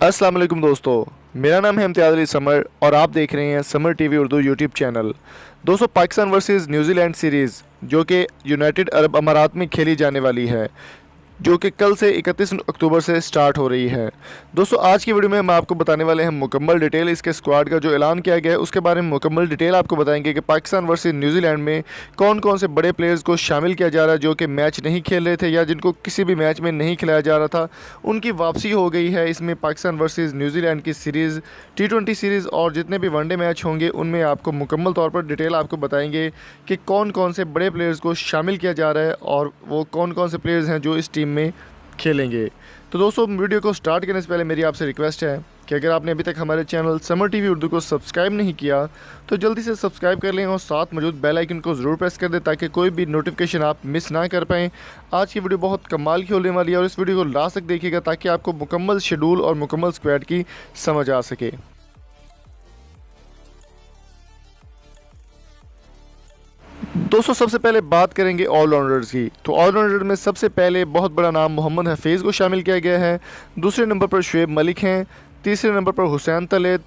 अस्सलाम वालेकुम दोस्तों, मेरा नाम है इम्तियाज़ अली समर और आप देख रहे हैं summer TV Urdu YouTube channel. दोस्तों, पाकिस्तान वर्सेस न्यूजीलैंड सीरीज़ जो कि यूनाइटेड अरब अमारात में खेली जाने वाली है, जो कि कल से 31 अक्टूबर से स्टार्ट हो रही है। दोस्तों, आज की वीडियो में हम आपको बताने वाले हैं मुकम्मल डिटेल इसके स्क्वाड का जो ऐलान किया गया है उसके बारे में मुकम्मल डिटेल आपको बताएंगे कि पाकिस्तान वर्सेस न्यूजीलैंड में कौन कौन से बड़े प्लेयर्स को शामिल किया जा रहा है जो कि मैच नहीं खेल रहे थे या जिनको किसी भी मैच में नहीं खिलाया जा रहा था, उनकी वापसी हो गई है। इसमें पाकिस्तान वर्सेस न्यूजीलैंड की सीरीज़ T20 सीरीज़ और जितने भी वनडे मैच होंगे उनमें आपको मुकम्मल तौर पर डिटेल आपको बताएंगे कि कौन कौन से बड़े प्लेयर्स को शामिल किया जा रहा है और वो कौन कौन से प्लेयर्स हैं जो इस टीम में खेलेंगे। तो दोस्तों, वीडियो को स्टार्ट करने से पहले मेरी आपसे रिक्वेस्ट है कि अगर आपने अभी तक हमारे चैनल समर टीवी उर्दू को सब्सक्राइब नहीं किया तो जल्दी से सब्सक्राइब कर लें और साथ मौजूद बेल आइकन को ज़रूर प्रेस कर दें ताकि कोई भी नोटिफिकेशन आप मिस ना कर पाएँ। आज की वीडियो बहुत कमाल की होने वाली है और इस वीडियो को लास्ट तक देखिएगा ताकि आपको मुकम्मल शेड्यूल और मुकम्मल स्क्वाड की समझ आ सके। दोस्तों, सबसे पहले बात करेंगे ऑलराउंडर्स की। तो ऑलराउंडर में सबसे पहले बहुत बड़ा नाम मोहम्मद हफीज़ को शामिल किया गया है। दूसरे नंबर पर शुएब मलिक हैं। तीसरे नंबर पर हुसैन तलेत।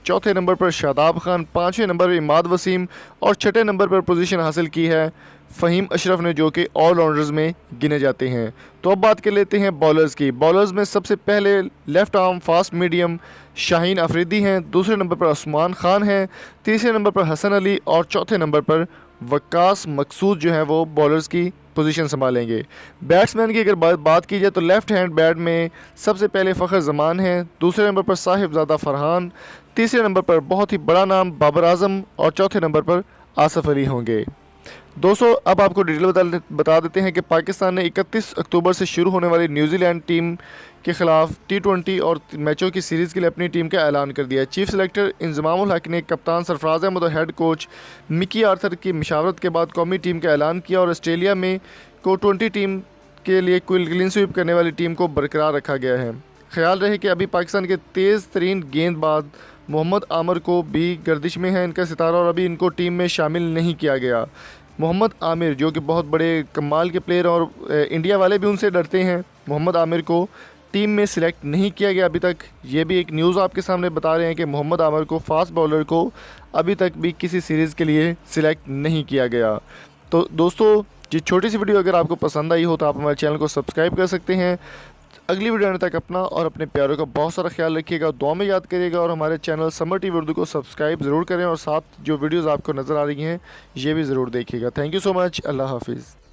चौथे नंबर पर शादाब खान। पाँचवें नंबर पर इमाद वसीम और छठे नंबर पर पोजीशन हासिल की है फ़हीम अशरफ ने, जो कि ऑलराउंडर्स में गिने जाते हैं। तो अब बात कर लेते हैं बॉलर्स की। बॉलर्स में सबसे पहले left arm fast medium Shaheen Afridi हैं। दूसरे नंबर पर उस्मान खान हैं। तीसरे नंबर पर हसन अली और चौथे नंबर पर वक्कास मकसूद जो है वो बॉलर्स की पोजीशन संभालेंगे। बैट्समैन की अगर बात की जाए तो लेफ़्ट हैंड बैट में सबसे पहले फ़खर जमान हैं। दूसरे नंबर पर साहिबजादा फरहान। तीसरे नंबर पर बहुत ही बड़ा नाम बाबर आजम और चौथे नंबर पर आसिफ अली होंगे। दोस्तों, अब आपको डिटेल बता देते हैं कि पाकिस्तान ने 31 अक्टूबर से शुरू होने वाली न्यूजीलैंड टीम के ख़िलाफ़ T20 और मैचों की सीरीज़ के लिए अपनी टीम का ऐलान कर दिया है। चीफ सेलेक्टर इंजमामुल हक ने कप्तान सरफराज अहमद और हेड कोच मिकी आर्थर की मशावरत के बाद कौमी टीम का ऐलान किया और ऑस्ट्रेलिया में को 20 टीम के लिए क्लीन स्वीप करने वाली टीम को बरकरार रखा गया है। ख्याल रहे कि अभी पाकिस्तान के तेज़ तरीन गेंदबाज मोहम्मद आमिर को भी गर्दिश में है इनका सितारा और अभी इनको टीम में शामिल नहीं किया गया। मोहम्मद आमिर जो कि बहुत बड़े कमाल के प्लेयर और इंडिया वाले भी उनसे डरते हैं, मोहम्मद आमिर को टीम में सिलेक्ट नहीं किया गया अभी तक। ये भी एक न्यूज़ आपके सामने बता रहे हैं कि मोहम्मद आमिर को फास्ट बॉलर को अभी तक भी किसी सीरीज़ के लिए सिलेक्ट नहीं किया गया। तो दोस्तों, ये छोटी सी वीडियो अगर आपको पसंद आई हो तो आप हमारे चैनल को सब्सक्राइब कर सकते हैं। अगली वीडियो आने तक अपना और अपने प्यारों का बहुत सारा ख्याल रखिएगा, दुआ में याद करिएगा और हमारे चैनल समर टीवी उर्दू को सब्सक्राइब ज़रूर करें और साथ जो वीडियोज़ आपको नज़र आ रही हैं ये भी ज़रूर देखिएगा। Thank you so much. अल्लाह हाफिज़।